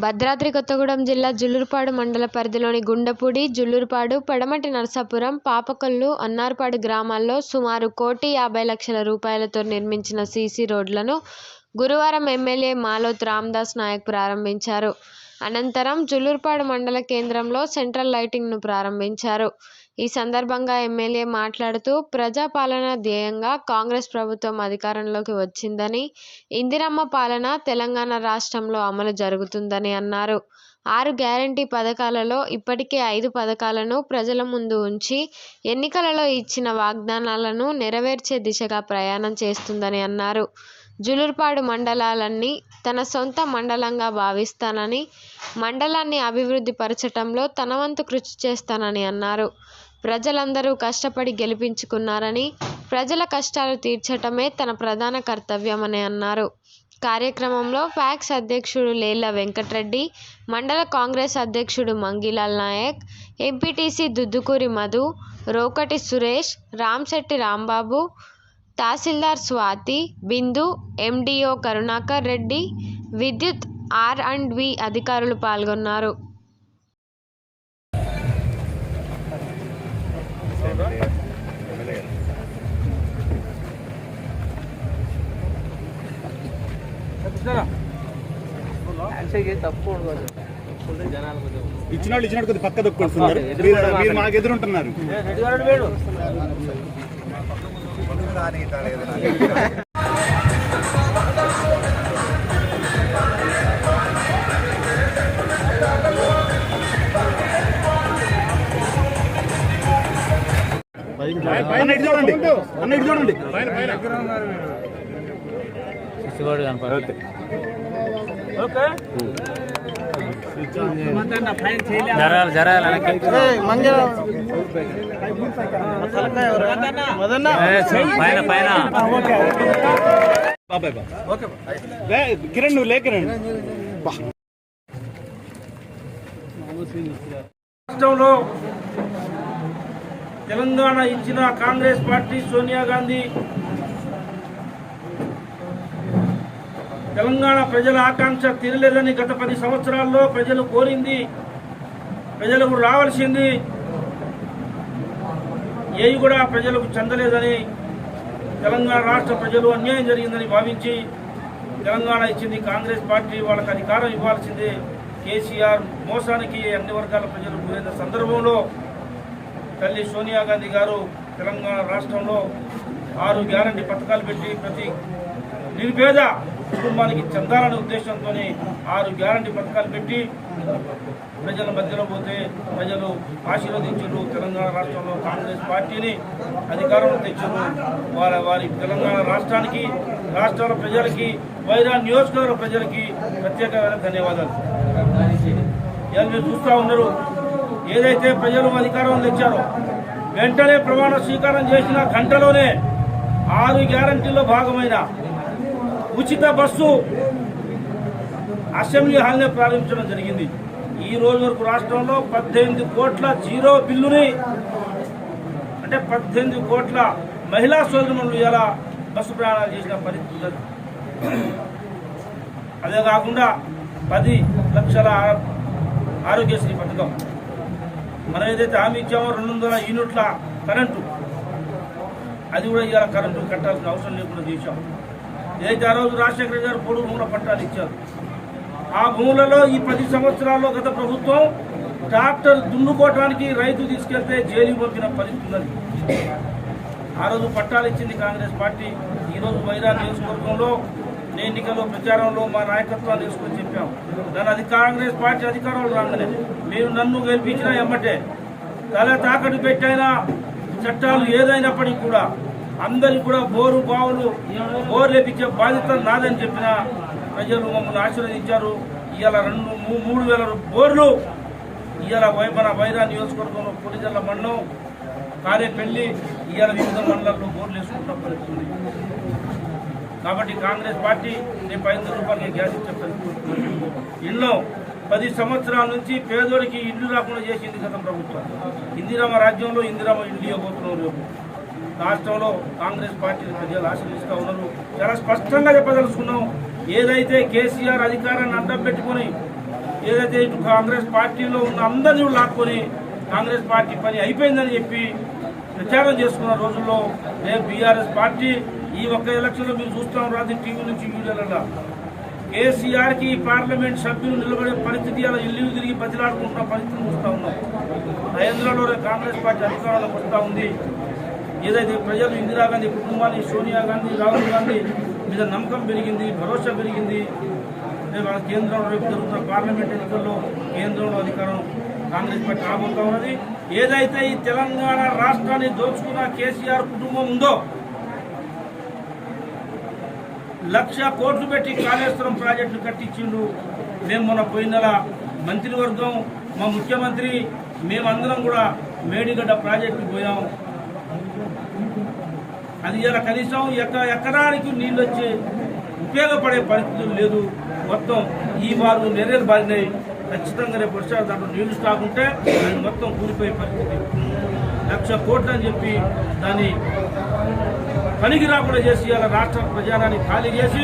భద్రాద్రి కొత్తగూడెం జిల్లా జుల్లూరుపాడు మండల పరిధిలోని గుండెపూడి, జుల్లూరుపాడు, పడమటి నరసాపురం, పాపకొల్లు, అన్నార్పాడు గ్రామాల్లో సుమారు 1,50,00,000 రూపాయలతో నిర్మించిన సీసీ రోడ్లను గురువారం ఎమ్మెల్యే మాలోత్ రామదాస్ నాయక్ ప్రారంభించారు. అనంతరం జుల్లూరుపాడు మండల కేంద్రంలో సెంట్రల్ లైటింగ్ను ప్రారంభించారు. ఈ సందర్భంగా ఎమ్మెల్యే మాట్లాడుతూ ప్రజాపాలన ధ్యేయంగా కాంగ్రెస్ ప్రభుత్వం అధికారంలోకి వచ్చిందని, ఇందిరమ్మ పాలన తెలంగాణ రాష్ట్రంలో అమలు జరుగుతుందని అన్నారు. 6 గ్యారంటీ పథకాలలో ఇప్పటికే 5 పథకాలను ప్రజల ముందు ఉంచి ఎన్నికలలో ఇచ్చిన వాగ్దానాలను నెరవేర్చే దిశగా ప్రయాణం చేస్తుందని అన్నారు. జుల్లూరుపాడు మండలాన్ని తన సొంత మండలంగా భావిస్తానని, మండలాన్ని అభివృద్ధి పరచటంలో తన వంతు కృషి చేస్తానని అన్నారు. ప్రజలందరూ కష్టపడి గెలిపించుకున్నారని, ప్రజల కష్టాలు తీర్చటమే తన ప్రధాన కర్తవ్యమని అన్నారు. కార్యక్రమంలో ఫ్యాక్స్ అధ్యక్షుడు లేళ్ల వెంకట్రెడ్డి, మండల కాంగ్రెస్ అధ్యక్షుడు మంగిలాల్ నాయక్, ఎంపీటీసీ దుద్దుకూరి మధు, రోకటి సురేష్, రాంశెట్టి రాంబాబు, తహసీల్దార్ స్వాతి, బిందు, ఎండీఓ కరుణాకర్ రెడ్డి, విద్యుత్ R&B అధికారులు పాల్గొన్నారు. ఇచ్చినట్టు కొద్ది పక్క దొక్కుంటున్నారు. మీరు మాకు ఎదురుంటున్నారు. చూడండి అన్న, ఇటు చూడండి. కిరణ్ నువ్వు లేకిరణ్. రాష్ట్రంలో తెలంగాణ ఇచ్చిన కాంగ్రెస్ పార్టీ సోనియా గాంధీ తెలంగాణ ప్రజల ఆకాంక్ష తీరలేదని గత 10 సంవత్సరాల్లో ప్రజలు కోరింది, ప్రజలకు రావాల్సింది ఏవి కూడా ప్రజలకు చెందలేదని, తెలంగాణ రాష్ట్ర ప్రజలు అన్యాయం జరిగిందని భావించి తెలంగాణ ఇచ్చింది కాంగ్రెస్ పార్టీ. వాళ్ళకి అధికారం ఇవ్వాల్సిందే. కేసీఆర్ మోసానికి అన్ని వర్గాల ప్రజలు గురైన సందర్భంలో తల్లి సోనియా గాంధీ గారు తెలంగాణ రాష్ట్రంలో 6 గ్యారంటీ పథకాలు పెట్టి ప్రతి నిరుపేద కుటుంబానికి చెందాలనే ఉద్దేశంతో 6 గ్యారంటీ పథకాలు పెట్టి ప్రజల మధ్యలో పోతే ప్రజలు ఆశీర్వదించారు. తెలంగాణ రాష్ట్రంలో కాంగ్రెస్ పార్టీని అధికారంలో తెచ్చారు. వారి తెలంగాణ రాష్ట్రానికి, రాష్ట్రాల ప్రజలకి, వైరా నియోజకవర్గ ప్రజలకి ప్రత్యేకమైన ధన్యవాదాలు. ఇవాళ మీరు చూస్తూ ఉన్నారు, ఏదైతే ప్రజలు అధికారం తెచ్చారో వెంటనే ప్రమాణ స్వీకారం చేసిన గంటలోనే 6 గ్యారంటీల్లో భాగమైన ఉచిత బస్సు అసెంబ్లీ హాల్నే ప్రారంభించడం జరిగింది. ఈ రోజు వరకు రాష్ట్రంలో 18 కోట్ల జీరో బిల్లుని, అంటే 18 కోట్ల మహిళా సోదరులు ఇలా బస్సు ప్రయాణాలు చేసిన పరిస్థితి ఉన్నది. అదే కాకుండా 10 లక్షల ఆరోగ్యశ్రీ పథకం, మనం ఏదైతే హామీ ఇచ్చామో 200 యూనిట్ల కరెంటు, అది కూడా ఇవాళ కరెంటు కట్టాల్సిన అవసరం లేకుండా చేశాం. ఏదైతే ఆ రోజు రాజశేఖర గారు పొడుగు భూముల పట్టాలు ఇచ్చారు, ఆ భూములలో ఈ 10 సంవత్సరాల్లో గత ప్రభుత్వం ట్రాక్టర్ దున్నుకోవడానికి రైతు తీసుకెళ్తే జైలుకి పంపిన పరిస్థితి ఉన్నది. ఆ రోజు పట్టాలు ఇచ్చింది కాంగ్రెస్ పార్టీ. ఈరోజు వైరా నియోజకవర్గంలో ఎన్నికల్లో ప్రచారంలో మా నాయకత్వాన్ని తీసుకొని చెప్పాం, నన్ను కాంగ్రెస్ పార్టీ అధికారంలో రాగానే మీరు నన్ను గెలిపించినా ఎమ్మటే తల తాకట్టు పెట్టైనా చట్టాలు ఏదైనప్పటికీ కూడా అందరికి కూడా బోరు బావులు బోరు లేపించే బాధ్యత నాదని చెప్పిన ప్రజలు మమ్మల్ని ఆశీర్వదించారు. ఇవాళ 3,000 బోర్లు ఇవాళ మన వైరా నియోజకవర్గంలో పులిజల్ల మండలం కారేపల్లి ఇవాళ వివిధ మండలాల్లో బోర్లు వేసుకుంటాం పరిస్థితుంది. కాబట్టి కాంగ్రెస్ పార్టీ రేపు 500 రూపాయలకి గ్యాస్ ఇచ్చేస్తారు. ఇల్లు 10 సంవత్సరాల నుంచి పేదోడికి ఇల్లు రాకుండా చేసింది గత ప్రభుత్వం. ఇందిరమ్మ రాజ్యంలో ఇందిరమ్మ ఇల్లు ఇవ్వబోతున్నారు. రేపు రాష్ట్రంలో కాంగ్రెస్ పార్టీని ప్రజలు ఆశీర్వదిస్తూ ఉన్నారు. చాలా స్పష్టంగా చెప్పదలుచుకున్నాం, ఏదైతే కేసీఆర్ అధికారాన్ని అడ్డం పెట్టుకుని ఏదైతే ఇటు కాంగ్రెస్ పార్టీలో ఉన్న అందరినీ లాక్కొని కాంగ్రెస్ పార్టీ పని అయిపోయిందని చెప్పి ప్రచారం చేసుకున్న రోజుల్లో రేపు బీఆర్ఎస్ పార్టీ ఈ ఒక్క ఎలక్షన్లో మీరు చూస్తాం రాత్రి టీవీ నుంచి వీడియోలలో కేసీఆర్కి పార్లమెంట్ సభ్యులు నిలబడే పరిస్థితి అలా ఇల్లు తిరిగి బతిలాడుకుంటున్న పరిస్థితిని చూస్తూ ఉన్నాం. కేంద్రంలో కాంగ్రెస్ పార్టీ అధికారంలోకి వస్తూ ఉంది. ఏదైతే ప్రజలు ఇందిరాగాంధీ కుటుంబాన్ని, సోనియా గాంధీ, రాహుల్ గాంధీ మీద నమ్మకం పెరిగింది, భరోసా పెరిగింది. రేపు కేంద్రంలో రేపు జరుగుతున్న పార్లమెంట్ ఎన్నికల్లో కేంద్రంలో అధికారం కాంగ్రెస్ పార్టీ రాబోతా ఉన్నది. ఏదైతే ఈ తెలంగాణ రాష్ట్రాన్ని దోచుకున్న కేసీఆర్ కుటుంబం ఉందో 1,00,000 కోట్లు పెట్టి కాళేశ్వరం ప్రాజెక్టులు కట్టించిండు. మేము మొన్న పోయిన నెల మంత్రివర్గం, మా ముఖ్యమంత్రి, మేమందరం కూడా మేడిగడ్డ ప్రాజెక్టుకు పోయాం. అది ఇలా కనీసం ఎకరానికి నీళ్ళు వచ్చే ఉపయోగపడే పరిస్థితులు లేదు. మొత్తం ఈ వారు నెర్రెలు బారినాయి. ఖచ్చితంగా రేపు వర్షాలు దాంట్లో నీళ్లు స్టాక్ ఉంటే అది మొత్తం కూలిపోయే పరిస్థితి. 1,00,000 కోట్లు అని చెప్పి దాన్ని పనికి రాకుండా చేసి ఇలా రాష్ట్ర ప్రజానాన్ని ఖాళీ చేసి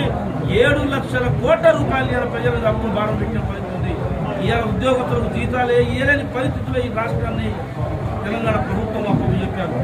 7 లక్షల కోట్ల రూపాయలు ఇలా ప్రజలకు అప్పులు భారం పెట్టిన పరిస్థితి ఉంది. ఇలా ఉద్యోగస్తులకు జీతాలే ఇవ్వలేని పరిస్థితుల్లో ఈ రాష్ట్రాన్ని తెలంగాణ ప్రభుత్వం అప్పు చెప్పారు.